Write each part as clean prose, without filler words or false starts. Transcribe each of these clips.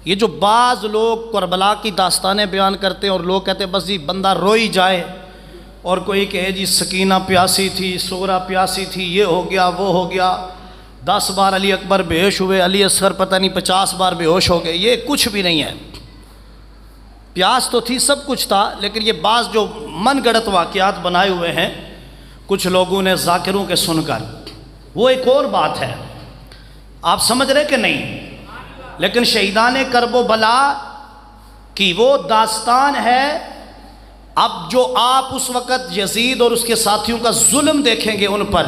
یہ جو بعض لوگ کربلا کی داستانیں بیان کرتے ہیں اور لوگ کہتے ہیں بس جی بندہ روئی جائے، اور کوئی کہے جی سکینہ پیاسی تھی، سغرا پیاسی تھی، یہ ہو گیا وہ ہو گیا، 10 بار علی اکبر بے ہوش ہوئے، علی اصغر پتہ نہیں 50 بار بے ہوش ہو گئے، یہ کچھ بھی نہیں ہے۔ پیاس تو تھی، سب کچھ تھا، لیکن یہ بعض جو من گڑت واقعات بنائے ہوئے ہیں کچھ لوگوں نے ذاکروں کے سن کر، وہ ایک اور بات ہے، آپ سمجھ رہے کہ نہیں؟ لیکن شہیدان کرب و بلا کی وہ داستان ہے۔ اب جو آپ اس وقت یزید اور اس کے ساتھیوں کا ظلم دیکھیں گے، ان پر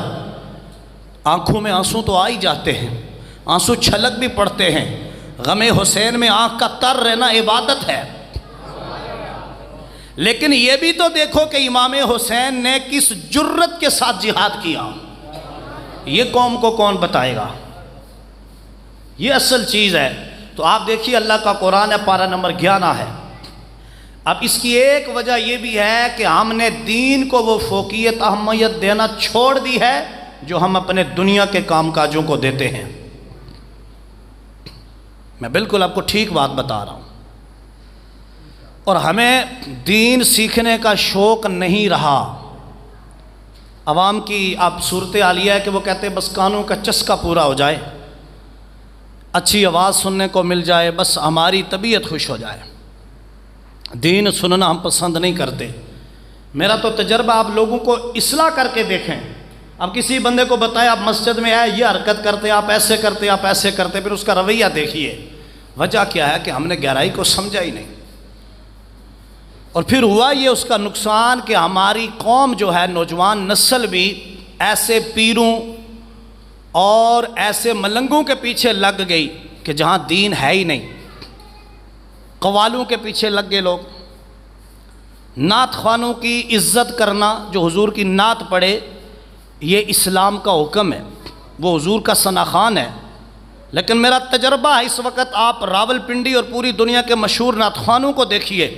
آنکھوں میں آنسو تو آ ہی جاتے ہیں، آنسو چھلک بھی پڑتے ہیں۔ غم حسین میں آنکھ کا تر رہنا عبادت ہے۔ لیکن یہ بھی تو دیکھو کہ امام حسین نے کس جرت کے ساتھ جہاد کیا، یہ قوم کو کون بتائے گا؟ یہ اصل چیز ہے۔ تو آپ دیکھیے اللہ کا قرآن ہے، پارہ نمبر 11 ہے۔ اب اس کی ایک وجہ یہ بھی ہے کہ ہم نے دین کو وہ فوقیت اہمیت دینا چھوڑ دی ہے جو ہم اپنے دنیا کے کام کاجوں کو دیتے ہیں۔ میں بالکل آپ کو ٹھیک بات بتا رہا ہوں۔ اور ہمیں دین سیکھنے کا شوق نہیں رہا۔ عوام کی اب صورتحال یہ ہے کہ وہ کہتے ہیں بس کانوں کا چسکا پورا ہو جائے، اچھی آواز سننے کو مل جائے، بس ہماری طبیعت خوش ہو جائے، دین سننا ہم پسند نہیں کرتے۔ میرا تو تجربہ آپ لوگوں کو اصلاح کر کے دیکھیں، اب کسی بندے کو بتائیں آپ مسجد میں آئے، یہ حرکت کرتے، آپ ایسے کرتے، آپ ایسے کرتے، پھر اس کا رویہ دیکھیے، وجہ کیا ہے کہ ہم نے گہرائی کو سمجھا ہی نہیں۔ اور پھر ہوا یہ اس کا نقصان کہ ہماری قوم جو ہے، نوجوان نسل بھی ایسے پیروں اور ایسے ملنگوں کے پیچھے لگ گئی کہ جہاں دین ہے ہی نہیں، قوالوں کے پیچھے لگ گئے لوگ۔ نعت خوانوں کی عزت کرنا، جو حضور کی نعت پڑھے، یہ اسلام کا حکم ہے، وہ حضور کا ثنا خوان ہے۔ لیکن میرا تجربہ ہے اس وقت آپ راول پنڈی اور پوری دنیا کے مشہور نعت خوانوں کو دیکھیے،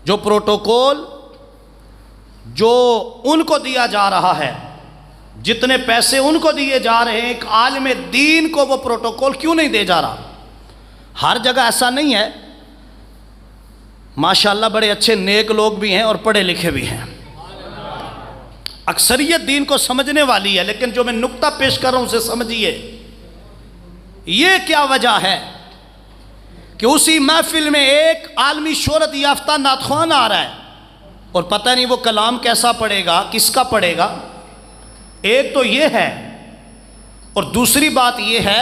جو پروٹوکول جو ان کو دیا جا رہا ہے، جتنے پیسے ان کو دیے جا رہے ہیں، ایک عالم دین کو وہ پروٹوکول کیوں نہیں دے جا رہا؟ ہر جگہ ایسا نہیں ہے، ماشاءاللہ بڑے اچھے نیک لوگ بھی ہیں اور پڑھے لکھے بھی ہیں، اکثریت دین کو سمجھنے والی ہے، لیکن جو میں نقطہ پیش کر رہا ہوں اسے سمجھیے۔ یہ کیا وجہ ہے کہ اسی محفل میں ایک عالمی شہرت یافتہ نعت خوان آ رہا ہے اور پتہ نہیں وہ کلام کیسا پڑھے گا، کس کا پڑھے گا؟ ایک تو یہ ہے، اور دوسری بات یہ ہے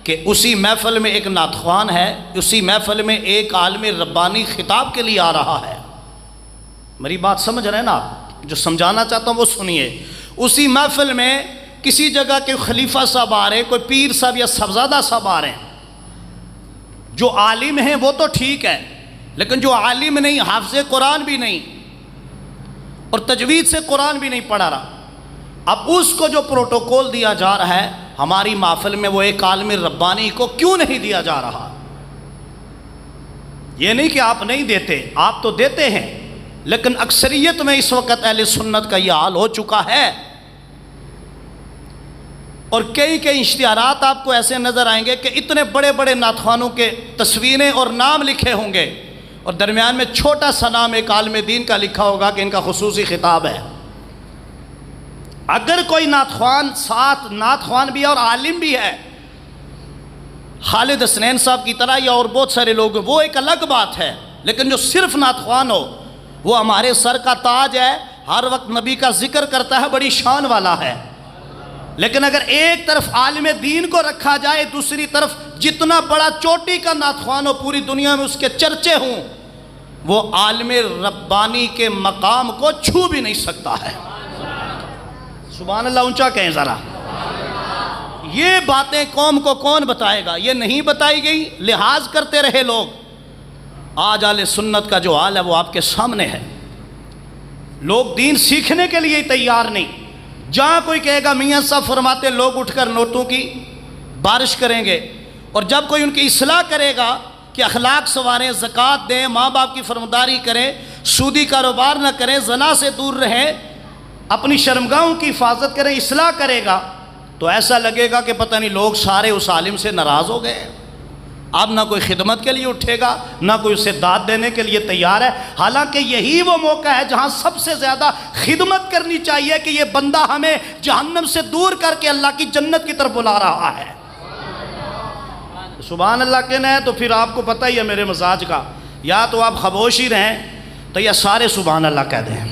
کہ اسی محفل میں ایک نعت خوان ہے، اسی محفل میں ایک عالم ربانی خطاب کے لیے آ رہا ہے۔ میری بات سمجھ رہے ہیں نا آپ؟ جو سمجھانا چاہتا ہوں وہ سنیے۔ اسی محفل میں کسی جگہ کے خلیفہ صاحب آ رہے ہیں، کوئی پیر صاحب یا صاحبزادہ صاحب آ رہے ہیں، جو عالم ہیں وہ تو ٹھیک ہے، لیکن جو عالم نہیں، حافظ قرآن بھی نہیں اور تجوید سے قرآن بھی نہیں پڑھا رہا، اب اس کو جو پروٹوکول دیا جا رہا ہے ہماری محفل میں، وہ ایک عالم ربانی کو کیوں نہیں دیا جا رہا؟ یہ نہیں کہ آپ نہیں دیتے، آپ تو دیتے ہیں، لیکن اکثریت میں اس وقت اہل سنت کا یہ حال ہو چکا ہے۔ اور کئی اشتہارات آپ کو ایسے نظر آئیں گے کہ اتنے بڑے بڑے نعت خوانوں کے تصویریں اور نام لکھے ہوں گے، اور درمیان میں چھوٹا سا نام ایک عالم دین کا لکھا ہوگا کہ ان کا خصوصی خطاب ہے۔ اگر کوئی نعت خوان ساتھ نعت خوان بھی ہے اور عالم بھی ہے، خالد حسنین صاحب کی طرح یا اور بہت سارے لوگ، وہ ایک الگ بات ہے، لیکن جو صرف نعت خوان ہو، وہ ہمارے سر کا تاج ہے، ہر وقت نبی کا ذکر کرتا ہے، بڑی شان والا ہے۔ لیکن اگر ایک طرف عالم دین کو رکھا جائے، دوسری طرف جتنا بڑا چوٹی کا نعت خوان ہو، پوری دنیا میں اس کے چرچے ہوں، وہ عالم ربانی کے مقام کو چھو بھی نہیں سکتا ہے۔ سبحان اللہ اونچا کہیں ذرا۔ یہ باتیں قوم کو کون بتائے گا؟ یہ نہیں بتائی گئی، لحاظ کرتے رہے لوگ۔ آج اہل سنت کا جو حال ہے وہ آپ کے سامنے ہے، لوگ دین سیکھنے کے لیے تیار نہیں۔ جہاں کوئی کہے گا میاں صاحب فرماتے لوگ اٹھ کر نوٹوں کی بارش کریں گے، اور جب کوئی ان کی اصلاح کرے گا کہ اخلاق سنواریں، زکوٰۃ دیں، ماں باپ کی فرمانبرداری کریں، سودی کاروبار نہ کریں، زنا سے دور رہیں، اپنی شرمگاہوں کی حفاظت کریں، اصلاح کرے گا، تو ایسا لگے گا کہ پتہ نہیں لوگ سارے اس عالم سے ناراض ہو گئے۔ اب نہ کوئی خدمت کے لیے اٹھے گا، نہ کوئی اسے داد دینے کے لیے تیار ہے، حالانکہ یہی وہ موقع ہے جہاں سب سے زیادہ خدمت کرنی چاہیے کہ یہ بندہ ہمیں جہنم سے دور کر کے اللہ کی جنت کی طرف بلا رہا ہے۔ سبحان اللہ کہنا ہے تو پھر آپ کو پتہ ہی ہے میرے مزاج کا، یا تو آپ خاموش ہی رہیں تو یا سارے سبحان اللہ کہہ دیں۔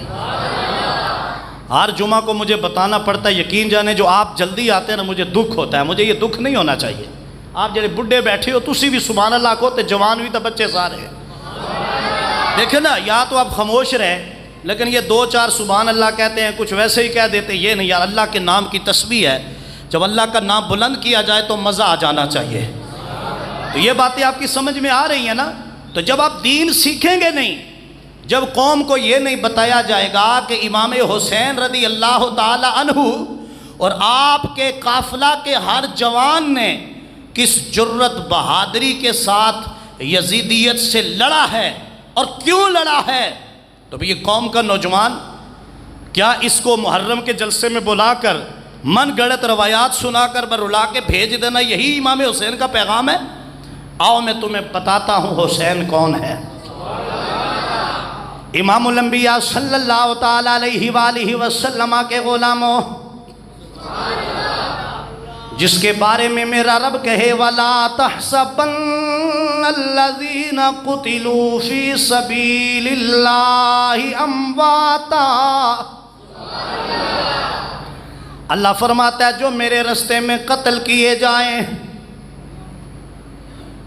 ہر جمعہ کو مجھے بتانا پڑتا ہے، یقین جانے جو آپ جلدی آتے ہیں نا مجھے دکھ ہوتا ہے، مجھے یہ دکھ نہیں ہونا چاہیے۔ آپ جڑے بڈھے بیٹھے ہو تسی بھی سبحان اللہ کو، تے جوان بھی تو بچے سارے ہیں، دیکھیں نا، یا تو آپ خاموش رہیں، لیکن یہ دو چار سبحان اللہ کہتے ہیں، کچھ ویسے ہی کہہ دیتے ہیں، یہ نہیں یار، اللہ کے نام کی تسبیح ہے، جب اللہ کا نام بلند کیا جائے تو مزہ آ جانا چاہیے۔ تو یہ باتیں آپ کی سمجھ میں آ رہی ہیں نا؟ تو جب آپ دین سیکھیں گے نہیں، جب قوم کو یہ نہیں بتایا جائے گا کہ امام حسین رضی اللہ تعالی عنہ اور آپ کے قافلہ کے ہر جوان نے کس جرت بہادری کے ساتھ یزیدیت سے لڑا ہے اور کیوں لڑا ہے، تو بھی یہ قوم کا نوجوان کیا اس کو محرم کے جلسے میں بلا کر من گڑت روایات سنا کر برلا کے بھیج دینا یہی امام حسین کا پیغام ہے؟ آؤ میں تمہیں بتاتا ہوں حسین کون ہے۔ امام الانبیاء صلی اللہ تعالیٰ علیہ وآلہ وسلم کے غلاموں، جس کے بارے میں میرا رب کہے وَلَا تَحْسَبَنَّ الَّذِينَ قُتِلُوا فِي سَبِيلِ اللَّهِ أَمْوَاتًا، اللہ فرماتا ہے جو میرے راستے میں قتل کیے جائیں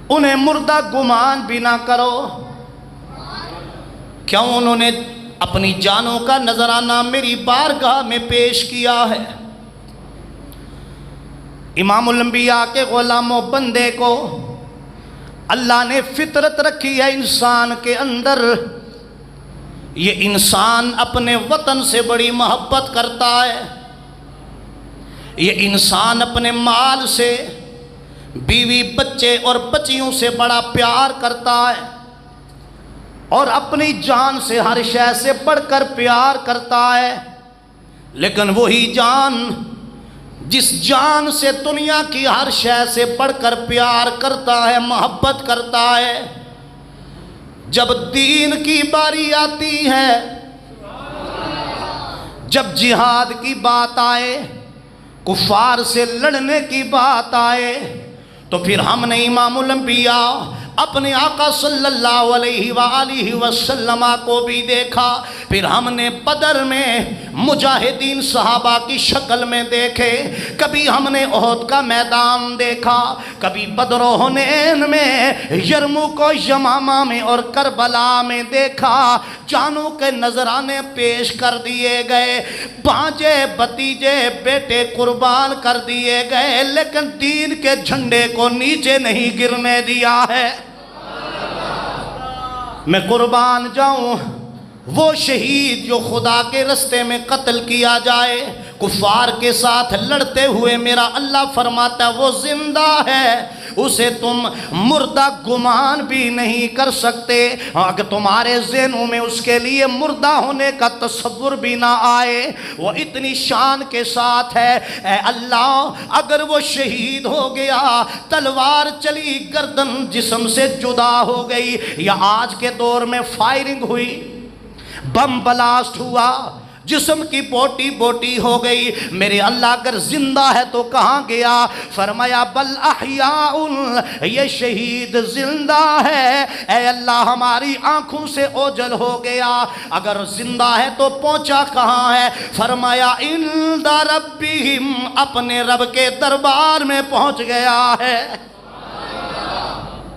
انہیں مردہ گمان بھی نہ کرو، کیوں انہوں نے اپنی جانوں کا نذرانہ میری بارگاہ میں پیش کیا ہے۔ امام الانبیاء کے غلام و بندے کو اللہ نے فطرت رکھی ہے انسان کے اندر، یہ انسان اپنے وطن سے بڑی محبت کرتا ہے، یہ انسان اپنے مال سے، بیوی بچے اور بچیوں سے بڑا پیار کرتا ہے، اور اپنی جان سے ہر شے سے بڑھ کر پیار کرتا ہے، لیکن وہی جان جس جان سے دنیا کی ہر شے سے بڑھ کر پیار کرتا ہے، محبت کرتا ہے، جب دین کی باری آتی ہے، جب جہاد کی بات آئے، کفار سے لڑنے کی بات آئے، تو پھر ہم نے امام الانبیاء اپنے آقا صلی اللہ علیہ وآلہ وسلم کو بھی دیکھا، پھر ہم نے بدر میں مجاہدین صحابہ کی شکل میں دیکھے، کبھی ہم نے احد کا میدان دیکھا، کبھی بدر و حنین میں، یرموک و یمامہ میں اور کربلا میں دیکھا، جانوں کے نذرانے پیش کر دیے گئے، بھانجے بتیجے بیٹے قربان کر دیے گئے، لیکن دین کے جھنڈے کو نیچے نہیں گرنے دیا ہے۔ میں قربان جاؤں وہ شہید جو خدا کے رستے میں قتل کیا جائے، کفار کے ساتھ لڑتے ہوئے، میرا اللہ فرماتا ہے وہ زندہ ہے، اسے تم مردہ گمان بھی نہیں کر سکتے، اگر تمہارے ذہنوں میں اس کے لیے مردہ ہونے کا تصور بھی نہ آئے، وہ اتنی شان کے ساتھ ہے۔ اے اللہ اگر وہ شہید ہو گیا، تلوار چلی، گردن جسم سے جدا ہو گئی، یا آج کے دور میں فائرنگ ہوئی، بم بلاسٹ ہوا، جسم کی بوٹی بوٹی ہو گئی، میرے اللہ اگر زندہ ہے تو کہاں گیا؟ فرمایا بل احیاء، یہ شہید زندہ ہے، اے اللہ ہماری آنکھوں سے اوجل ہو گیا، اگر زندہ ہے تو پہنچا کہاں ہے؟ فرمایا عند ربہم، اپنے رب کے دربار میں پہنچ گیا ہے۔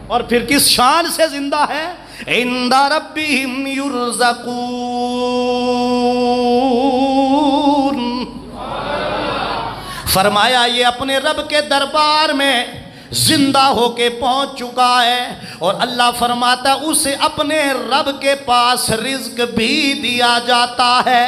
اور پھر کس شان سے زندہ ہے؟ عند ربہم یرزقون، فرمایا یہ اپنے رب کے دربار میں زندہ ہو کے پہنچ چکا ہے، اور اللہ فرماتا اسے اپنے رب کے پاس رزق بھی دیا جاتا ہے۔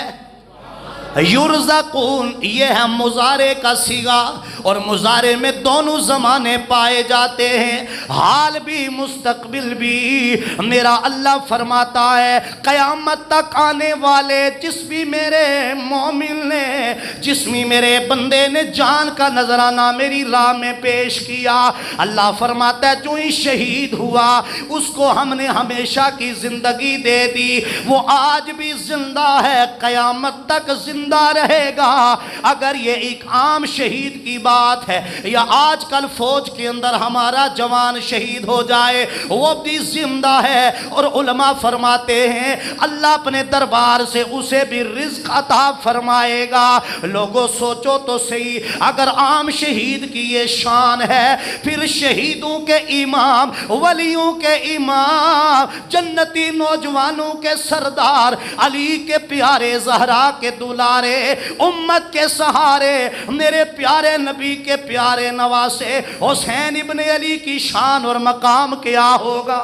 یرزقون یہ ہے مضارع کا صیغہ، اور مضارع میں دونوں زمانے پائے جاتے ہیں، حال بھی مستقبل بھی۔ میرا اللہ فرماتا ہے قیامت تک آنے والے جس بھی میرے مومن نے، جس بھی میرے بندے نے جان کا نذرانہ میری راہ میں پیش کیا، اللہ فرماتا ہے جو ہی شہید ہوا اس کو ہم نے ہمیشہ کی زندگی دے دی، وہ آج بھی زندہ ہے، قیامت تک زندہ رہے گا۔ اگر یہ ایک عام شہید کی بات ہے، یا آج کل فوج کے اندر ہمارا جوان شہید ہو جائے وہ بھی زندہ ہے، اور علماء فرماتے ہیں اللہ اپنے دربار سے اسے بھی رزق عطا فرمائے گا۔ لوگوں سوچو تو صحیح، اگر عام شہید کی یہ شان ہے، پھر شہیدوں کے امام، ولیوں کے امام، جنتی نوجوانوں کے سردار، علی کے پیارے، زہرا کے دولارے، امت کے سہارے، میرے پیارے نبی کے پیارے نواسے حسین ابن علی کی شان اور مقام کیا ہوگا؟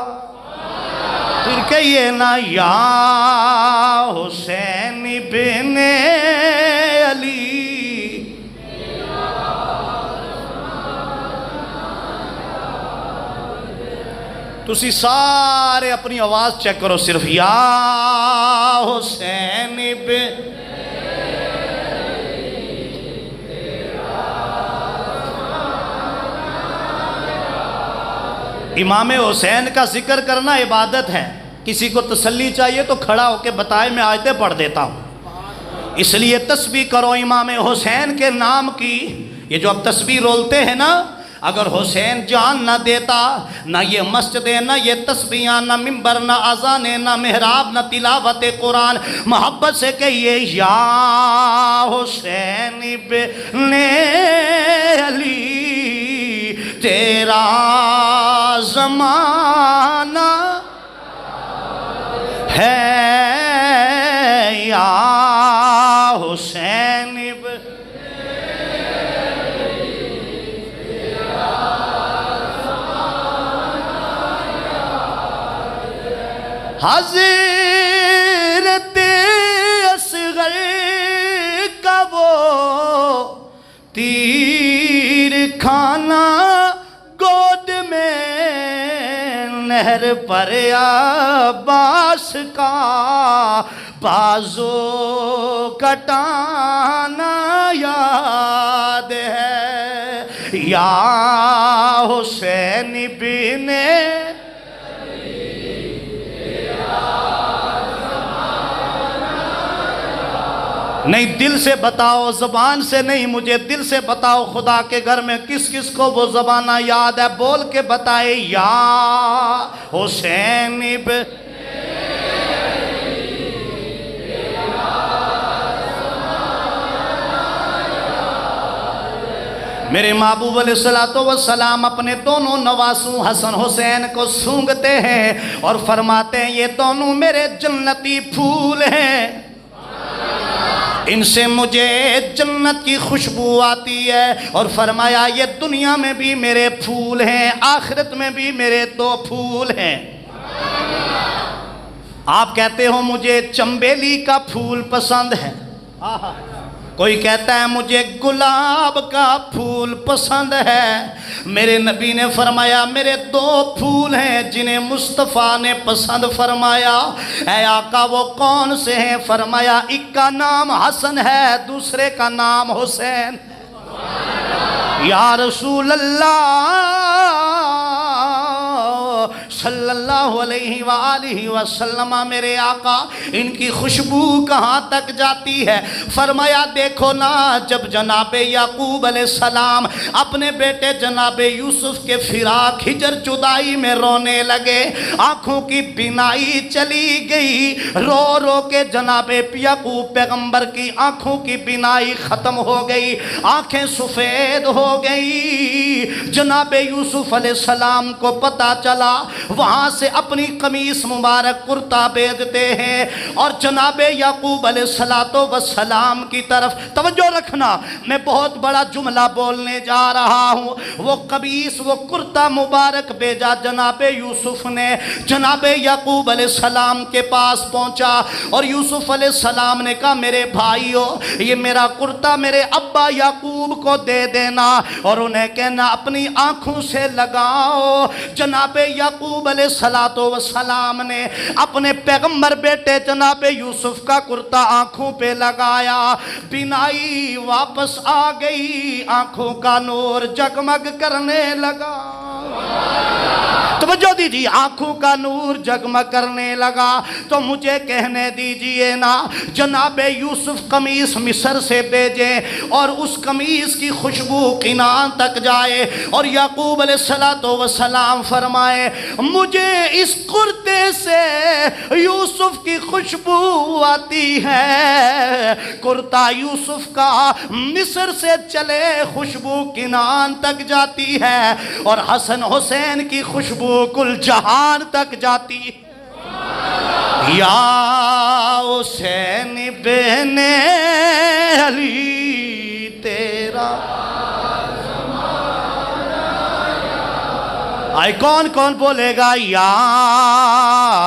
پھر کہیے نا یا حسین ابن علی۔ تسی سارے اپنی آواز چیک کرو، صرف یا حسین ابن۔ امام حسین کا ذکر کرنا عبادت ہے، کسی کو تسلی چاہیے تو کھڑا ہو کے بتائے، میں آیتیں پڑھ دیتا ہوں۔ اس لیے تسبیح کرو امام حسین کے نام کی۔ یہ جو اب تسبیح رولتے ہیں نا، اگر حسین جان نہ دیتا، نہ یہ مسجد، نہ یہ تسبیحاں، نہ ممبر، نہ اذان، نہ محراب، نہ تلاوت قرآن، محبت سے کہیے یا حسین ابن علی تیرا زمانہ ہے، یا حسین ابن حضرت اصغر کا وہ تیر کھانا گود میں، نہر پر عباس کا بازو کٹانا یاد ہے، یا حسین ابن نہیں، دل سے بتاؤ، زبان سے نہیں، مجھے دل سے بتاؤ خدا کے گھر میں کس کس کو وہ زبانہ یاد ہے، بول کے بتائے یا حسین ابن۔ میرے محبوب علیہ السلام اپنے دونوں نواسوں حسن حسین کو سونگتے ہیں اور فرماتے ہیں یہ دونوں میرے جنتی پھول ہیں، ان سے مجھے جنت کی خوشبو آتی ہے، اور فرمایا یہ دنیا میں بھی میرے پھول ہیں، آخرت میں بھی میرے دو پھول ہیں۔ آپ کہتے ہو مجھے چنبیلی کا پھول پسند ہے، کوئی کہتا ہے مجھے گلاب کا پھول پسند ہے، میرے نبی نے فرمایا میرے دو پھول ہیں جنہیں مصطفیٰ نے پسند فرمایا، اے آقا وہ کون سے ہیں؟ فرمایا ایک کا نام حسن ہے، دوسرے کا نام حسین۔ یا رسول اللہ صلی اللہ علیہ وآلہ وسلم، میرے آقا ان کی خوشبو کہاں تک جاتی ہے؟ فرمایا دیکھو نا، جب جناب یعقوب علیہ السلام اپنے بیٹے جناب یوسف کے فراق ہجر جدائی میں رونے لگے، آنکھوں کی بینائی چلی گئی، رو رو کے جناب یعقوب پیغمبر کی آنکھوں کی بینائی ختم ہو گئی، آنکھیں سفید ہو گئی۔ جناب یوسف علیہ السلام کو پتہ چلا، وہاں سے اپنی قمیص مبارک کرتا بیچتے ہیں اور جناب یعقوب علیہ السلام کی طرف توجہ رکھنا، میں بہت بڑا جملہ بولنے جا رہا ہوں۔ وہ قمیص، وہ کرتا مبارک بیچا جناب یوسف نے، جناب یعقوب علیہ السلام کے پاس پہنچا اور یوسف علیہ السلام نے کہا میرے بھائیو یہ میرا کرتا میرے ابا یعقوب کو دے دینا، اور انہیں کہنا اپنی آنکھوں سے لگاؤ۔ جناب یعقوب علیہ السلام نے اپنے پیغمبر بیٹے جناب یوسف کا کرتا آنکھوں پہ لگایا، بینائی واپس آ گئی، آنکھوں کا نور جگمگ کرنے لگا۔ توجہ دیجیے، آنکھوں کا نور جگمگ کرنے لگا۔ تو مجھے کہنے دیجئے نا، جناب یوسف قمیص مصر سے بھیجیں اور اس قمیص کی خوشبو کنعان تک جائے، اور یعقوب علیہ السلام فرمائے مجھے اس کرتے سے یوسف کی خوشبو آتی ہے۔ کرتا یوسف کا مصر سے چلے خوشبو کنعان تک جاتی ہے، اور حسن حسین کی خوشبو کل جہان تک جاتی ہے۔ یا حسین بن علی تیرا آئے کون کون بولے گا یا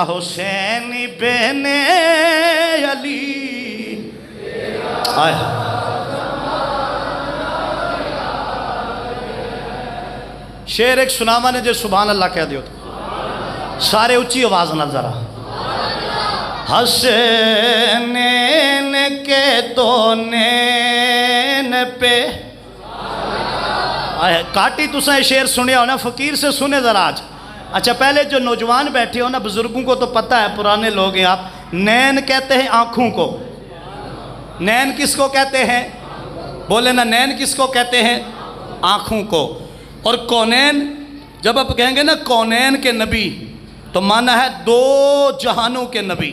حسین بن علی آئے۔ شعر ایک سناما نے جو سبحان اللہ کہہ دیو تھا، سارے اچھی آواز نہ ذرا۔ حسنین کے دو نین پہ کاٹی تو سائے شعر سنے ہو نا، فقیر سے سنے ذرا آج۔ اچھا پہلے جو نوجوان بیٹھے ہو نا، بزرگوں کو تو پتہ ہے، پرانے لوگ ہیں آپ، نین کہتے ہیں آنکھوں کو۔ نین کس کو کہتے ہیں؟ بولے نا، نین کس کو کہتے ہیں؟ آنکھوں کو۔ اور کونین، جب آپ کہیں گے نا کونین کے نبی تو معنی ہے دو جہانوں کے نبی۔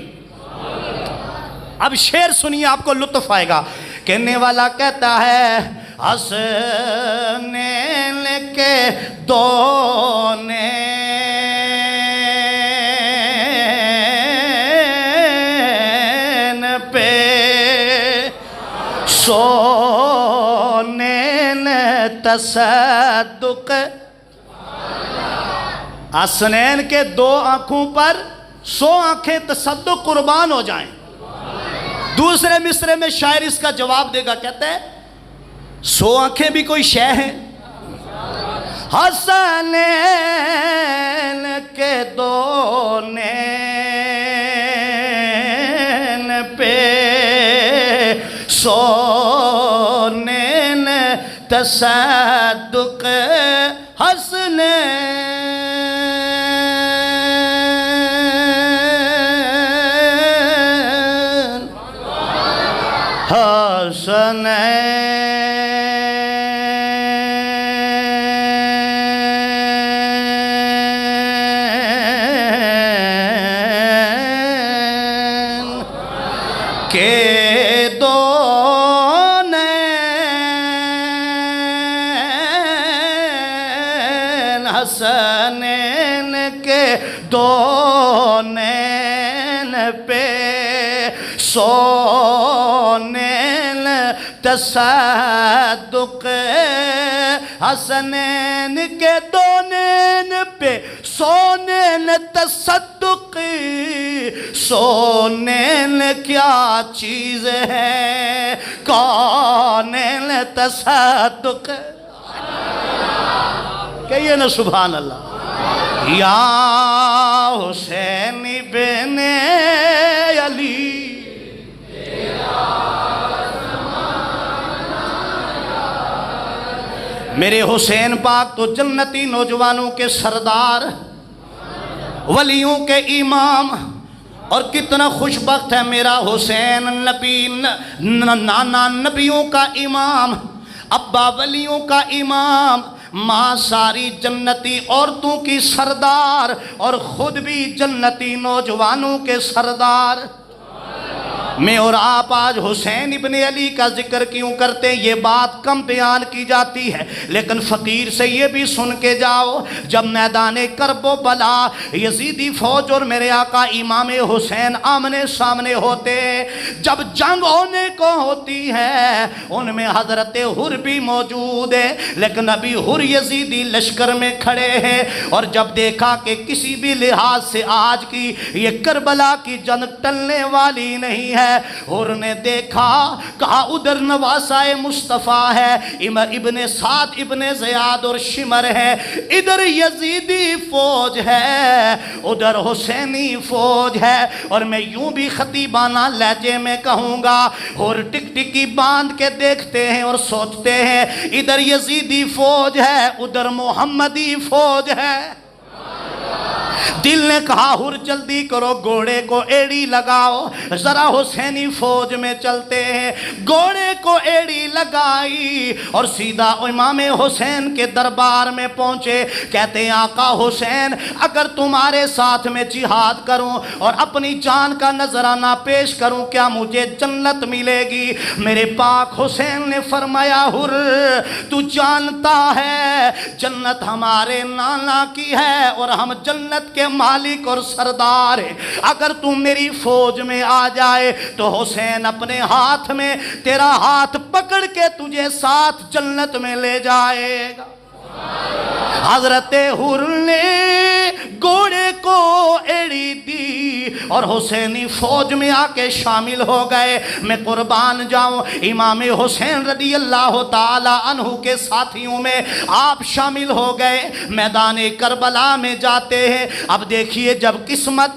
اب شعر سنیے، آپ کو لطف آئے گا۔ کہنے والا کہتا ہے حسنین کے دو نین پہ سونین تصدق، حسنین کے دو آنکھوں پر 100 آنکھیں تصدق قربان ہو جائیں۔ دوسرے مصرے میں شاعر اس کا جواب دے گا، کہتا ہے 100 آنکھیں بھی کوئی شے ہیں؟ حسنین کے دو نین پہ 100 نین تصدق، حسنین کے دو نین، حسنین کے دو نین پہ 100 نین تصدق، حسنین کے دو نین پہ 100 نین تصدق، 100 نین کیا چیز ہے، کونین تصدق۔ کہیے نا سبحان اللہ۔ یا حسین بن علی میرے حسین پاک تو جنتی نوجوانوں کے سردار، ولیوں کے امام، اور کتنا خوش بخت ہے میرا حسین، نبی نانا نبیوں کا امام، ابا ولیوں کا امام، ماں ساری جنتی عورتوں کی سردار، اور خود بھی جنتی نوجوانوں کے سردار۔ میں اور آپ آج حسین ابن علی کا ذکر کیوں کرتے ہیں؟ یہ بات کم بیان کی جاتی ہے، لیکن فقیر سے یہ بھی سن کے جاؤ، جب میدان کرب و بلا یزیدی فوج اور میرے آقا امام حسین آمنے سامنے ہوتے، جب جنگ ہونے کو ہوتی ہے، ان میں حضرت حر بھی موجود ہے، لیکن ابھی حر یزیدی لشکر میں کھڑے ہیں، اور جب دیکھا کہ کسی بھی لحاظ سے آج کی یہ کربلا کی جنگ ٹلنے والی نہیں ہے، حر نے دیکھا، کہا ادھر نواسائے مصطفیٰ ہے، ابن سعد ابن زیاد اور شمر ہے، ادھر یزیدی فوج ہے، ادھر حسینی فوج ہے، اور میں یوں بھی خطیبانہ لہجے میں کہوں گا، حر ٹک ٹکی باندھ کے دیکھتے ہیں اور سوچتے ہیں ادھر یزیدی فوج ہے، ادھر محمدی فوج ہے۔ دل نے کہا حر جلدی کرو، گھوڑے کو ایڑی لگاؤ، ذرا حسینی فوج میں چلتے ہیں۔ گھوڑے کو ایڑی لگائی اور سیدھا امام حسین کے دربار میں پہنچے، کہتے ہیں آقا حسین اگر تمہارے ساتھ میں جہاد کروں اور اپنی جان کا نذرانہ پیش کروں کیا مجھے جنت ملے گی؟ میرے پاک حسین نے فرمایا حر تو جانتا ہے جنت ہمارے نانا کی ہے اور ہم جنت کے مالک اور سردار ہیں، اگر تم میری فوج میں آ جائے تو حسین اپنے ہاتھ میں تیرا ہاتھ پکڑ کے تجھے ساتھ جنت میں لے جائے گا۔ حضرت حر نے گھوڑے کو ایڑی دی اور حسینی فوج میں آ کے شامل ہو گئے۔ میں قربان جاؤں، امام حسین رضی اللہ تعالی عنہ کے ساتھیوں میں آپ شامل ہو گئے، میدان کربلا میں جاتے ہیں۔ اب دیکھیے جب قسمت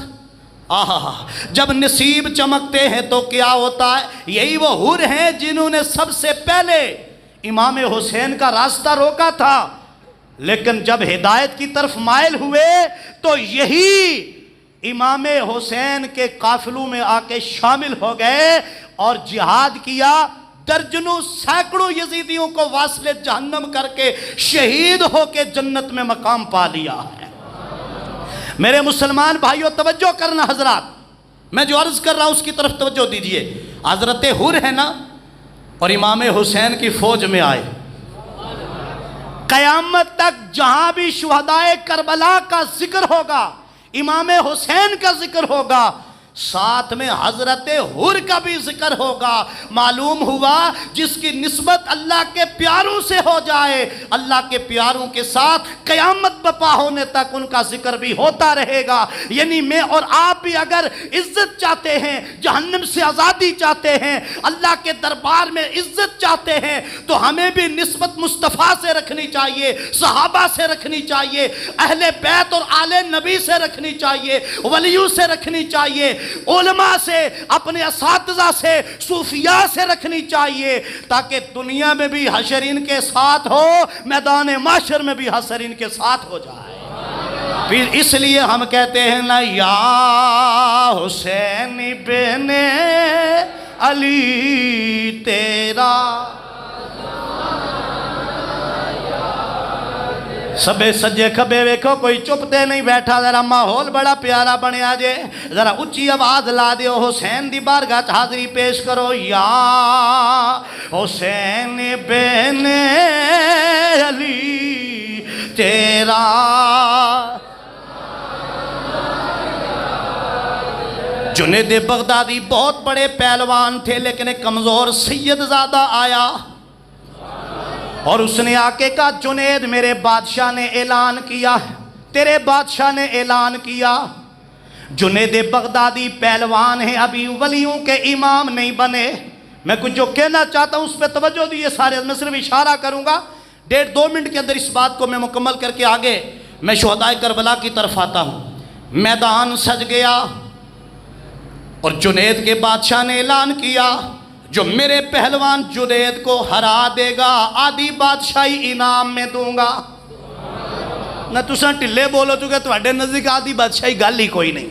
جب نصیب چمکتے ہیں تو کیا ہوتا ہے؟ یہی وہ حر ہیں جنہوں نے سب سے پہلے امام حسین کا راستہ روکا تھا، لیکن جب ہدایت کی طرف مائل ہوئے تو یہی امام حسین کے قافلوں میں آ کے شامل ہو گئے اور جہاد کیا۔ درجنوں سینکڑوں یزیدیوں کو واصل جہنم کر کے شہید ہو کے جنت میں مقام پا لیا ہے۔ میرے مسلمان بھائیوں توجہ کرنا حضرات، میں جو عرض کر رہا ہوں اس کی طرف توجہ دیجئے۔ حضرت حر ہے نا اور امام حسین کی فوج میں آئے، قیامت تک جہاں بھی شہدائے کربلا کا ذکر ہوگا، امام حسین کا ذکر ہوگا، ساتھ میں حضرت حر کا بھی ذکر ہوگا۔ معلوم ہوا جس کی نسبت اللہ کے پیاروں سے ہو جائے، اللہ کے پیاروں کے ساتھ قیامت بپا ہونے تک ان کا ذکر بھی ہوتا رہے گا۔ یعنی میں اور آپ بھی اگر عزت چاہتے ہیں، جہنم سے آزادی چاہتے ہیں، اللہ کے دربار میں عزت چاہتے ہیں، تو ہمیں بھی نسبت مصطفیٰ سے رکھنی چاہیے، صحابہ سے رکھنی چاہیے، اہل بیت اور آل نبی سے رکھنی چاہیے، ولیوں سے رکھنی چاہیے، علماء سے، اپنے اساتذہ سے، صوفیاء سے رکھنی چاہیے، تاکہ دنیا میں بھی حشر ان کے ساتھ ہو، میدان معاشر میں بھی حشر ان کے ساتھ ہو جائے۔ پھر اس لیے ہم کہتے ہیں نا یا حسین بن علی تیرا سبے سجے کھبے ویکھو کوئی چپتے نہیں بیٹھا، ذرا ماحول بڑا پیارا بنے آجے، ذرا اچھی آواز لا دیو، حسین دی بارگاہ حاضری پیش کرو، یا حسین بن علی تیرا۔ جنید بغدادی بہت بڑے پہلوان تھے، لیکن ایک کمزور سید زادہ آیا اور اس نے آ کے کہا جنید میرے بادشاہ نے اعلان کیا، تیرے بادشاہ نے اعلان کیا۔ جنید بغدادی پہلوان ہیں، ابھی ولیوں کے امام نہیں بنے۔ میں کچھ جو کہنا چاہتا ہوں اس پہ توجہ دیئے سارے، میں صرف اشارہ کروں گا، 1.5-2 منٹ کے اندر اس بات کو میں مکمل کر کے آگے میں شہدائے کربلا کی طرف آتا ہوں۔ میدان سج گیا اور جنید کے بادشاہ نے اعلان کیا جو میرے پہلوان جنید کو ہرا دے گا آدھی بادشاہی انعام میں دوں گا۔ نہ تساں ٹلے بولو چکے تواڈے نزدیک آدھی بادشاہی گل ہی کوئی نہیں۔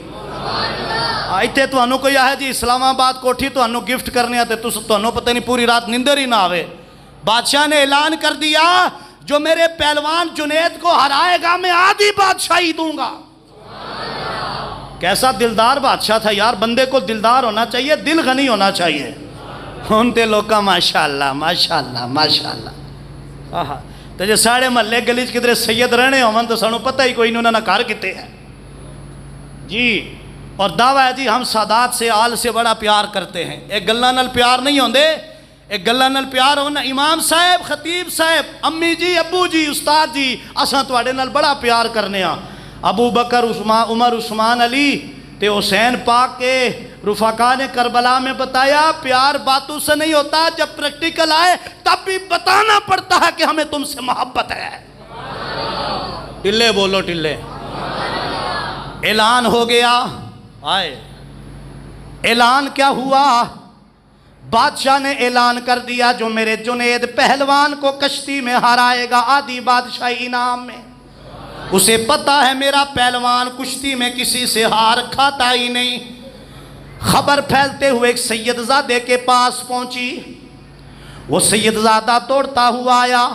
ایتھے تانوں کوئی آئے جی اسلام آباد کوٹھی تانوں گفٹ کرنے آتے، تانوں پتہ نہیں پوری رات نیندر ہی نہ آوے۔ بادشاہ نے اعلان کر دیا جو میرے پہلوان جنید کو ہرائے گا میں آدھی بادشاہی دوں گا۔ کیسا دلدار بادشاہ تھا یار، بندے کو دلدار ہونا چاہیے، دل غنی ہونا چاہیے. ہوں تے لوکاں ماشاءاللہ ماشاءاللہ ماشاءاللہ. تو جو ساڑھے محلے گلی کدھر سید رہنے ہوں تو سانوں پتہ ہی کوئی نہیں انہوں نے گھر کتے ہیں جی. اور دعویٰ ہے جی ہم سادات سے آل سے بڑا پیار کرتے ہیں. ایک گلاں نال پیار نہیں ہوندے، ایک گلاں نال پیار ہونا. امام صاحب، خطیب صاحب، امی جی، ابو جی، استاد جی، اساں تواڈے نال بڑا پیار کرنے ہاں. ابو بکر، عمر، عثمان، علی تے حسین پاک کے رفقا نے کربلا میں بتایا پیار باتوں سے نہیں ہوتا، جب پریکٹیکل آئے تب بھی بتانا پڑتا ہے کہ ہمیں تم سے محبت ہے. ٹلے بولو ٹلے. اعلان ہو گیا. آئے اعلان کیا ہوا؟ بادشاہ نے اعلان کر دیا جو میرے جنید پہلوان کو کشتی میں ہرائے گا آدھی بادشاہی انعام میں. اسے پتا ہے میرا پہلوان کشتی میں کسی سے ہار کھاتا ہی نہیں. خبر پھیلتے ہوئے ایک سید زادے کے پاس پہنچی. وہ سید زادہ دوڑتا ہوا آیا.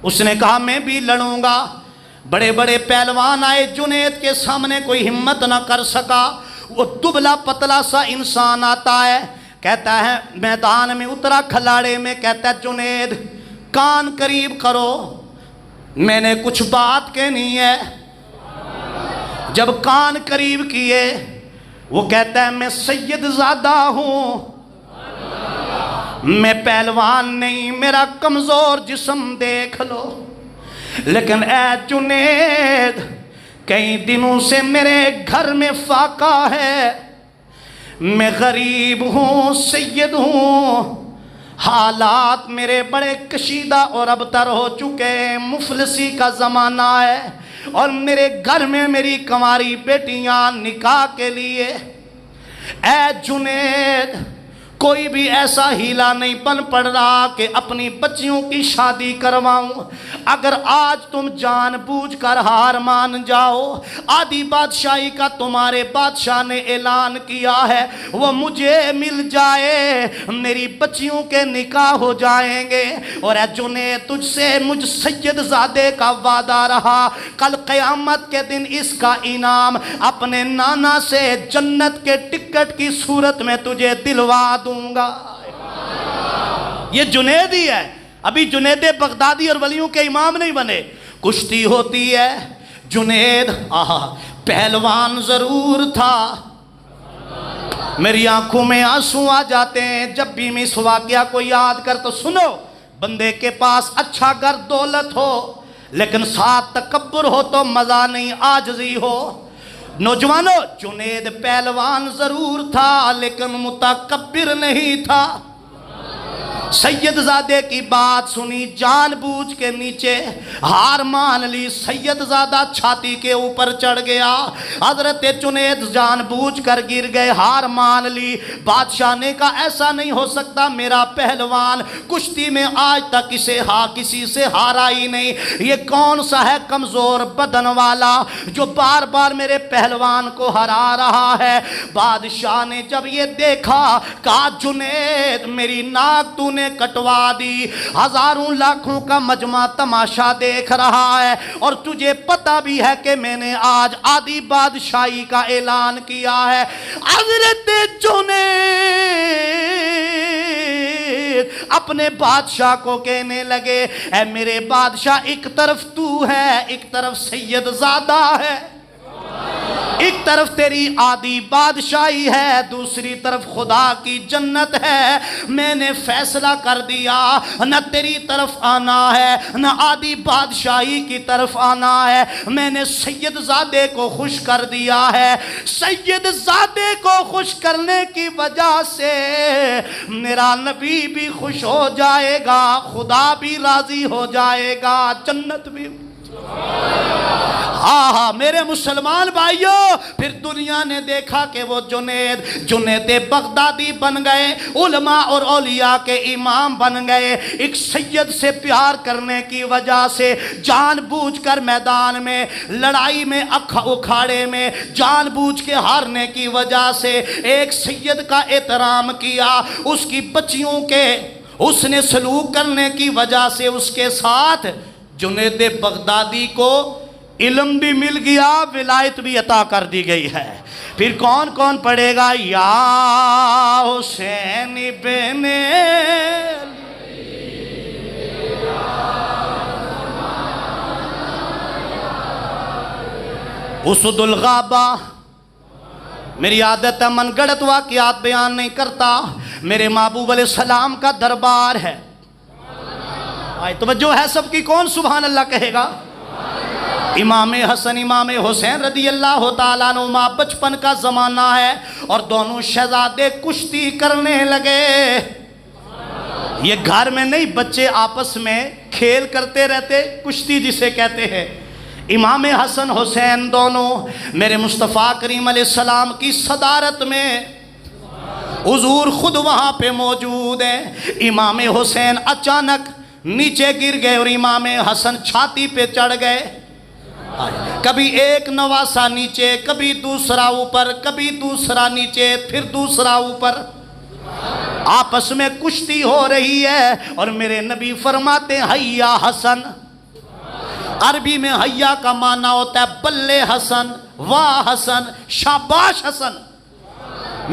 اس نے کہا میں بھی لڑوں گا. بڑے بڑے پہلوان آئے، جنید کے سامنے کوئی ہمت نہ کر سکا. وہ دبلا پتلا سا انسان آتا ہے، کہتا ہے میدان میں اترا کھلاڑے میں، کہتا ہے جنید کان قریب کرو، میں نے کچھ بات کہنی ہے. جب کان قریب کیے وہ کہتا ہے میں سید زادہ ہوں، میں پہلوان نہیں، میرا کمزور جسم دیکھ لو، لیکن اے جنید کئی دنوں سے میرے گھر میں فاقہ ہے، میں غریب ہوں، سید ہوں، حالات میرے بڑے کشیدہ اور ابتر ہو چکے ہیں، مفلسی کا زمانہ ہے، اور میرے گھر میں میری کنواری بیٹیاں نکاح کے لیے. اے جنید کوئی بھی ایسا ہیلا نہیں بن پڑ رہا کہ اپنی بچیوں کی شادی کرواؤں. اگر آج تم جان بوجھ کر ہار مان جاؤ، آدھی بادشاہی کا تمہارے بادشاہ نے اعلان کیا ہے، وہ مجھے مل جائے، میری بچیوں کے نکاح ہو جائیں گے. اور اے جنید تجھ سے مجھ سید زادے کا وعدہ رہا، کل قیامت کے دن اس کا انعام اپنے نانا سے جنت کے ٹکٹ کی صورت میں تجھے دلوا دوں گا. یہ جنید ہی ہے. ابھی جنید بغدادی اور ولیوں کے امام نہیں بنے. کشتی ہوتی ہے. جنید پہلوان ضرور تھا. میری آنکھوں میں آنسو آ جاتے ہیں جب بھی میں اس واقعہ کو یاد کر. تو سنو، بندے کے پاس اچھا گھر دولت ہو لیکن ساتھ تکبر ہو تو مزہ نہیں، عاجزی ہو. نوجوانوں، جنید پہلوان ضرور تھا لیکن متکبر نہیں تھا. سید زادے کی بات سنی، جان بوجھ کے نیچے ہار مان لی. سید زادہ چھاتی کے اوپر چڑھ گیا. حضرت جنید جان بوجھ کر گر گئے، ہار مان لی. بادشاہ نے کہا ایسا نہیں ہو سکتا، میرا پہلوان کشتی میں آج تک کسی سے ہارا ہی نہیں. یہ کون سا ہے کمزور بدن والا جو بار بار میرے پہلوان کو ہرا رہا ہے؟ بادشاہ نے جب یہ دیکھا کہا جنید میری ناک تو نے کٹوا دی، ہزاروں لاکھوں کا مجمع تماشا دیکھ رہا ہے، اور تجھے پتہ بھی ہے کہ میں نے آج آدھی بادشاہی کا اعلان کیا ہے. حضرت جنید اپنے بادشاہ کو کہنے لگے اے میرے بادشاہ، ایک طرف تو ہے، ایک طرف سید زادہ ہے، ایک طرف تیری آدھی بادشاہی ہے، دوسری طرف خدا کی جنت ہے. میں نے فیصلہ کر دیا، نہ تیری طرف آنا ہے نہ آدھی بادشاہی کی طرف آنا ہے. میں نے سید زادے کو خوش کر دیا ہے. سید زادے کو خوش کرنے کی وجہ سے میرا نبی بھی خوش ہو جائے گا، خدا بھی راضی ہو جائے گا، جنت بھی. ہاں میرے مسلمان بھائیوں، پھر دنیا نے دیکھا کہ وہ جنید بغدادی بن گئے، علماء اور اولیاء کے امام بن گئے. ایک سید سے پیار کرنے کی وجہ سے جان بوجھ کر میدان میں لڑائی میں اکھاڑے میں جان بوجھ کے ہارنے کی وجہ سے ایک سید کا احترام کیا. اس کی بچیوں کے اس نے سلوک کرنے کی وجہ سے اس کے ساتھ جنید بغدادی کو علم بھی مل گیا، ولایت بھی عطا کر دی گئی ہے۔ پھر کون کون پڑھے گا؟ یا حسین ابن اسد الغابہ۔ میری عادت ہے من گڑت واقعات بیان نہیں کرتا، میرے محبوب علیہ السلام کا دربار ہے۔ توجہ ہے سب کی؟ کون سبحان اللہ کہے گا؟ امام حسن امام حسین رضی اللہ تعالیٰ عنہما، بچپن کا زمانہ ہے اور دونوں شہزادے کشتی کرنے لگے۔ یہ گھر میں نہیں، بچے آپس میں کھیل کرتے رہتے، کشتی جسے کہتے ہیں۔ امام حسن حسین دونوں میرے مصطفیٰ کریم علیہ السلام کی صدارت میں، حضور خود وہاں پہ موجود ہیں۔ امام حسین اچانک نیچے گر گئے اور امام حسن چھاتی پہ چڑھ گئے۔ کبھی ایک نواسا نیچے، کبھی دوسرا اوپر، کبھی دوسرا نیچے، پھر دوسرا اوپر، آپس میں کشتی ہو رہی ہے۔ اور میرے نبی فرماتے ہیں حیا حسن۔ عربی میں حیا کا معنی ہوتا ہے بلے حسن، واہ حسن، شاباش حسن۔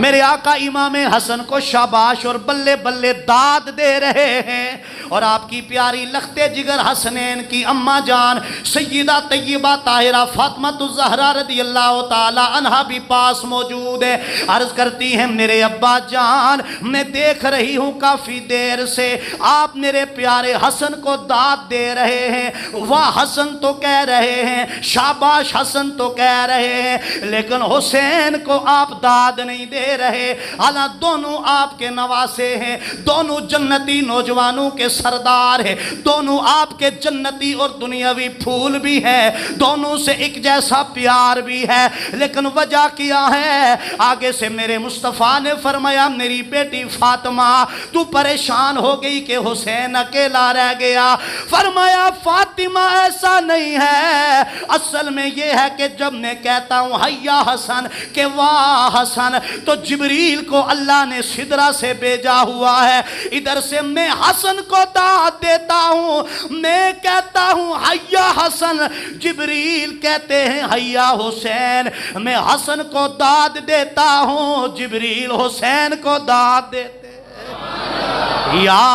میرے آقا امام حسن کو شاباش اور بلے بلے داد دے رہے ہیں، اور آپ کی پیاری لخت جگر حسنین کی اماں جان سیدہ طیبہ طاہرہ فاطمہ الزہرا رضی اللہ تعالی عنہا بھی پاس موجود ہے۔ عرض کرتی ہیں میرے ابا جان، میں دیکھ رہی ہوں کافی دیر سے آپ میرے پیارے حسن کو داد دے رہے ہیں، واہ حسن تو کہہ رہے ہیں، شاباش حسن تو کہہ رہے ہیں، لیکن حسین کو آپ داد نہیں دے رہے۔ حالانکہ دونوں آپ کے نواسے ہیں، دونوں جنتی نوجوانوں کے سردار ہیں، دونوں آپ کے جنتی اور دنیاوی پھول بھی ہیں، دونوں سے ایک جیسا پیار بھی ہے، لیکن وجہ کیا ہے؟ آگے سے میرے مصطفیٰ نے فرمایا میری بیٹی فاطمہ تو پریشان ہو گئی کہ حسین اکیلا رہ گیا۔ فرمایا فاطمہ ایسا نہیں ہے، اصل میں یہ ہے کہ جب میں کہتا ہوں حیا حسن کہ واہ حسن، تو جبریل کو اللہ نے سدرہ سے بھیجا ہوا ہے، ادھر سے میں حسن کو داد دیتا ہوں، میں کہتا ہوں حیا حسن، جبریل کہتے ہیں حیا حسین، میں حسن کو داد دیتا ہوں، جبریل حسین کو داد دیتے ہیں۔ یا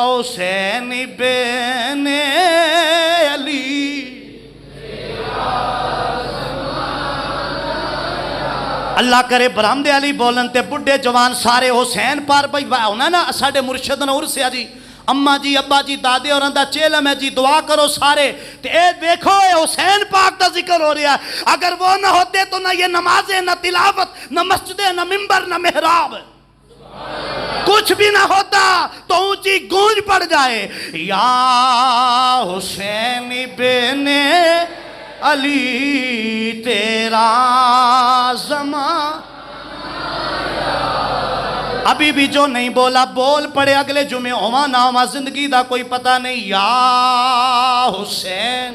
حسین ابن علی، اللہ کرے برامدے علی بولن تے بڑھے جوان سارے حسین پار بھائی ہونا نا ساڑھے مرشد نور سے جی اماں جی ابا جی دادے اور اندہ چیلم ہے جی، دعا کرو سارے تے اے دیکھو اے حسین پاک دا ذکر ہو رہا ہے، اگر وہ نہ ہوتے تو نہ یہ نمازیں، نہ تلاوت، نہ مسجدیں، نہ ممبر، نہ محراب، کچھ بھی نہ ہوتا تو اونچی گونج پڑ جائے۔ یا حسین ابن علی تیرا زمان، ابھی بھی جو نہیں بولا بول پڑے، اگلے جمعے ہوا نہ ہوا زندگی دا کوئی پتہ نہیں۔ یا حسین،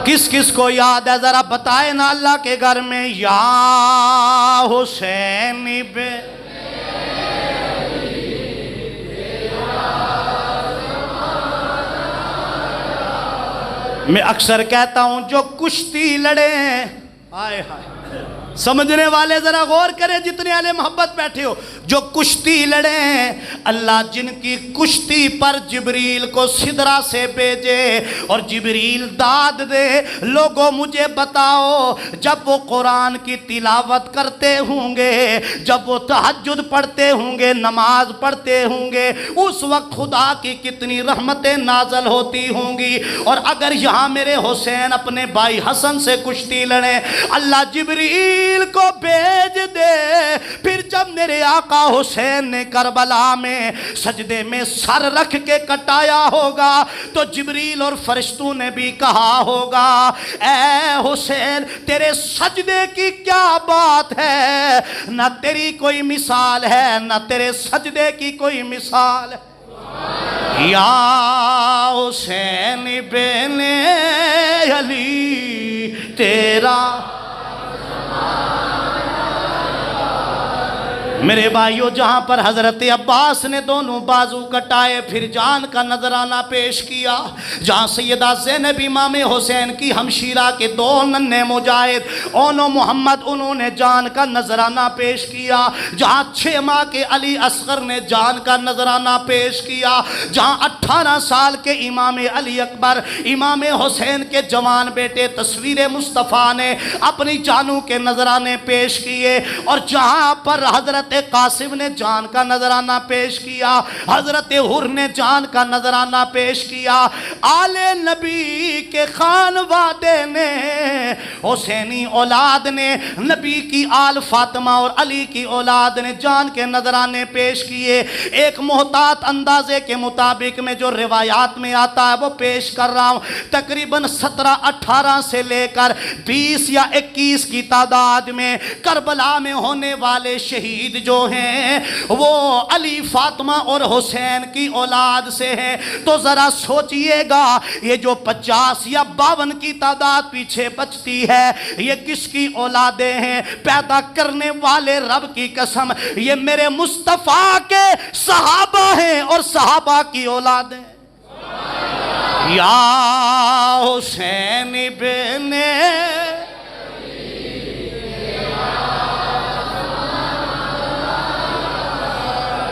کس کس کو یاد ہے ذرا بتائے نا اللہ کے گھر میں؟ یا حسین ابن، میں اکثر کہتا ہوں جو کشتی لڑے ہیں، آئے ہائے سمجھنے والے ذرا غور کریں، جتنے اہل محبت بیٹھے ہو، جو کشتی لڑے ہیں، اللہ جن کی کشتی پر جبریل کو سدرہ سے بھیجے اور جبریل داد دے، لوگوں مجھے بتاؤ جب وہ قرآن کی تلاوت کرتے ہوں گے، جب وہ تہجد پڑھتے ہوں گے، نماز پڑھتے ہوں گے، اس وقت خدا کی کتنی رحمتیں نازل ہوتی ہوں گی۔ اور اگر یہاں میرے حسین اپنے بھائی حسن سے کشتی لڑیں، اللہ جبریل کو بھیج دے، پھر جب میرے آقا حسین نے کربلا میں سجدے میں سر رکھ کے کٹایا ہوگا تو جبریل اور فرشتوں نے بھی کہا ہوگا اے حسین تیرے سجدے کی کیا بات ہے، نہ تیری کوئی مثال ہے، نہ تیرے سجدے کی کوئی مثال ہے۔ یا حسین ابن علی تیرا، میرے بھائیوں، جہاں پر حضرت عباس نے دونوں بازو کٹائے پھر جان کا نذرانہ پیش کیا، جہاں سیدہ زینب امام حسین کی ہمشیرہ کے دو ننھے مجاہد اونو محمد انہوں نے جان کا نذرانہ پیش کیا، جہاں 6 ماہ کے علی اصغر نے جان کا نذرانہ پیش کیا، جہاں 18 سال کے امام علی اکبر امام حسین کے جوان بیٹے تصویر مصطفیٰ نے اپنی جانوں کے نذرانے پیش کیے، اور جہاں پر حضرت قاسم نے جان کا نذرانہ پیش کیا، حضرت حر نے جان کا نذرانہ پیش کیا، آل نبی کے خانوادے نے، حسینی اولاد نے، نبی کی آل فاطمہ اور علی کی اولاد نے جان کے نذرانے پیش کیے۔ ایک محتاط اندازے کے مطابق میں جو روایات میں آتا ہے وہ پیش کر رہا ہوں، تقریباً 17-18 سے لے کر 20 یا 21 کی تعداد میں کربلا میں ہونے والے شہید جو ہیں وہ علی، فاطمہ اور حسین کی اولاد سے ہیں۔ تو ذرا سوچئے گا یہ جو 50 یا 52 کی تعداد پیچھے بچتی ہے یہ کس کی اولادیں ہیں؟ پیدا کرنے والے رب کی قسم یہ میرے مصطفیٰ کے صحابہ ہیں اور صحابہ کی اولادیں۔ یا حسین ابن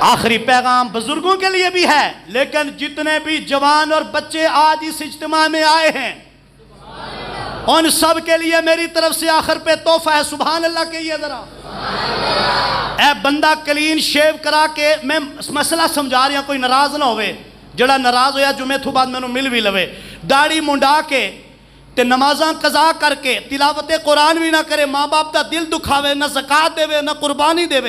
آخری پیغام بزرگوں کے لیے بھی ہے، لیکن جتنے بھی جوان اور بچے آج اس اجتماع میں آئے ہیں ان سب کے لیے میری طرف سے آخر پہ تحفہ ہے۔ سبحان اللہ کہیے ذرا۔ اے بندہ کلین شیو کرا کے، میں مسئلہ سمجھا رہا ہوں، کوئی ناراض نہ ہوئے، جڑا ناراض ہویا جمعے تو بعد میں انہوں مل بھی لوے، داڑھی منڈا کے تے نمازاں قضا کر کے تلاوت قرآن بھی نہ کرے، ماں باپ دا دل دکھاوے، نہ زکاة دے نہ قربانی دے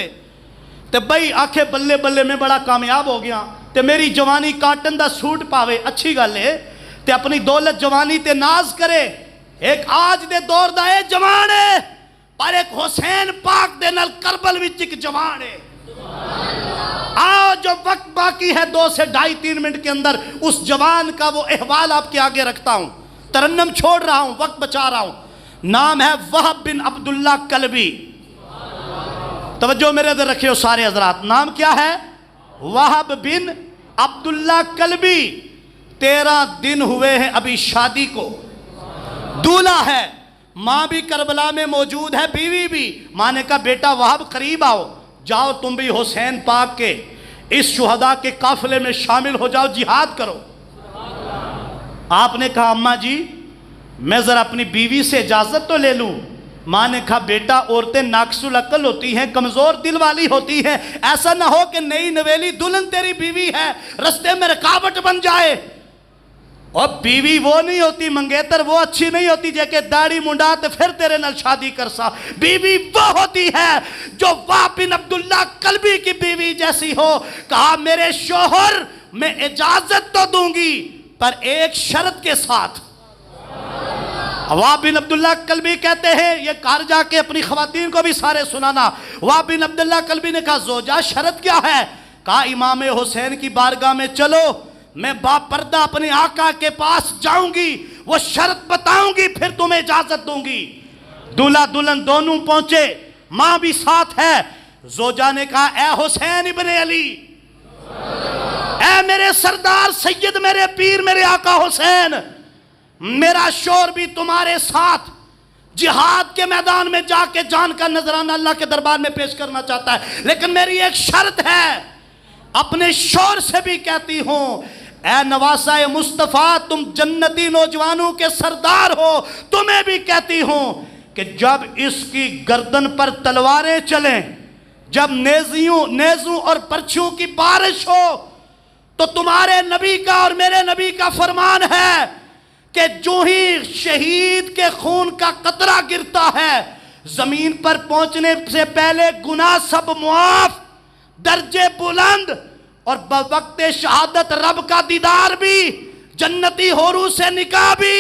تے بھئی آکھے بلے بلے میں بڑا کامیاب ہو گیا تے میری جوانی کاٹن دا سوٹ پاوے، اچھی گل ہے تے اپنی دولت جوانی تے ناز کرے۔ ایک آج دے دور دا اے جوان ہے پر ایک حسین پاک دے نال کربل وچ ایک جوان ہے۔ آؤ جو وقت باقی ہے 2 سے 2.5-3 منٹ کے اندر اس جوان کا وہ احوال آپ کے آگے رکھتا ہوں، ترنم چھوڑ رہا ہوں، وقت بچا رہا ہوں۔ نام ہے وہب بن عبداللہ کلبی۔ توجہ میرے ادھر رکھے ہو سارے حضرات، نام کیا ہے؟ وہب بن عبداللہ کلبی۔ 13 دن ہوئے ہیں ابھی شادی کو، دولہا ہے، ماں بھی کربلا میں موجود ہے، بیوی بھی۔ ماں نے کہا بیٹا وہب قریب آؤ، جاؤ تم بھی حسین پاک کے اس شہداء کے قافلے میں شامل ہو جاؤ، جہاد کرو۔ آپ نے کہا اماں جی میں ذرا اپنی بیوی سے اجازت تو لے لوں۔ ماں نے کہا بیٹا عورتیں ناقص العقل ہوتی ہیں، کمزور دل والی ہوتی ہیں، ایسا نہ ہو کہ نئی نویلی دلہن تیری بیوی ہے رستے میں رکاوٹ بن جائے۔ اور بیوی وہ نہیں ہوتی، منگیتر وہ اچھی نہیں ہوتی جے کہ داڑھی منڈاتے پھر تیرے نال شادی کرسا۔ بیوی وہ ہوتی ہے جو وہب بن عبداللہ کلبی کی بیوی جیسی ہو۔ کہا میرے شوہر میں اجازت تو دوں گی پر ایک شرط کے ساتھ۔ وہب بن عبداللہ کلبی کہتے ہیں، یہ گھر جا کے اپنی خواتین کو بھی سارے سنانا۔ وہب بن عبداللہ کلبی نے کہا زوجہ شرط کیا ہے؟ کہا امام حسین کی بارگاہ میں چلو، میں باپردہ اپنے آقا کے پاس جاؤں گی، وہ شرط بتاؤں گی پھر تمہیں اجازت دوں گی۔ دولہا دلہن دونوں پہنچے، ماں بھی ساتھ ہے۔ زوجہ نے کہا اے حسین ابن علی، اے میرے سردار سید، میرے پیر، میرے آقا حسین، میرا شوہر بھی تمہارے ساتھ جہاد کے میدان میں جا کے جان کا نذرانہ اللہ کے دربار میں پیش کرنا چاہتا ہے، لیکن میری ایک شرط ہے۔ اپنے شوہر سے بھی کہتی ہوں اے نواسہ مصطفیٰ تم جنتی نوجوانوں کے سردار ہو، تمہیں بھی کہتی ہوں کہ جب اس کی گردن پر تلواریں چلیں، جب نیزوں اور پرچھیوں کی بارش ہو، تو تمہارے نبی کا اور میرے نبی کا فرمان ہے کہ جو ہی شہید کے خون کا قطرہ گرتا ہے زمین پر پہنچنے سے پہلے گناہ سب معاف، درجے بلند، اور بوقت شہادت رب کا دیدار بھی، جنتی حوروں سے نکاح بھی۔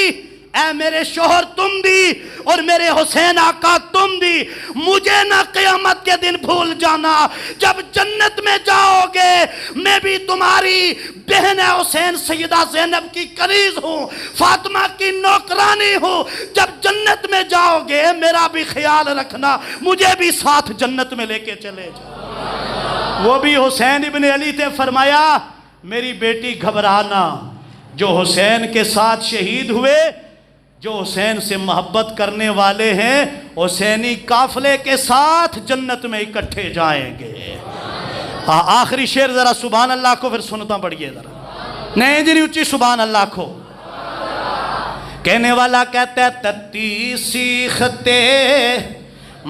اے میرے شوہر تم بھی اور میرے حسین آقا تم بھی، مجھے نہ قیامت کے دن بھول جانا، جب جنت میں جاؤ گے میں بھی تمہاری بہن حسین سیدہ زینب کی کنیز ہوں، فاطمہ کی نوکرانی ہوں۔ جب جنت میں جاؤ گے میرا بھی خیال رکھنا، مجھے بھی ساتھ جنت میں لے کے چلے جاؤ۔ وہ بھی حسین ابن علی تے فرمایا میری بیٹی گھبرانا، جو حسین کے ساتھ شہید ہوئے، جو حسین سے محبت کرنے والے ہیں، حسینی قافلے کے ساتھ جنت میں اکٹھے جائیں گے۔ آخری شعر ذرا سبحان اللہ کو پھر سنتا پڑھئے ذرا، نہیں جنہی اچھی سبحان اللہ کو۔ کہنے والا کہتا ہے تتی سیختے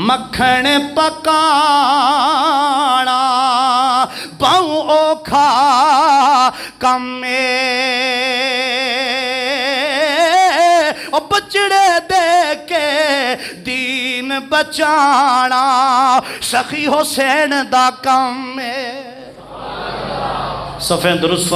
مکھن پکانا پاؤں اوکھا کمے او بچڑے دے کے دین بچانا سخی حسین دا کم ہے۔ صفین درست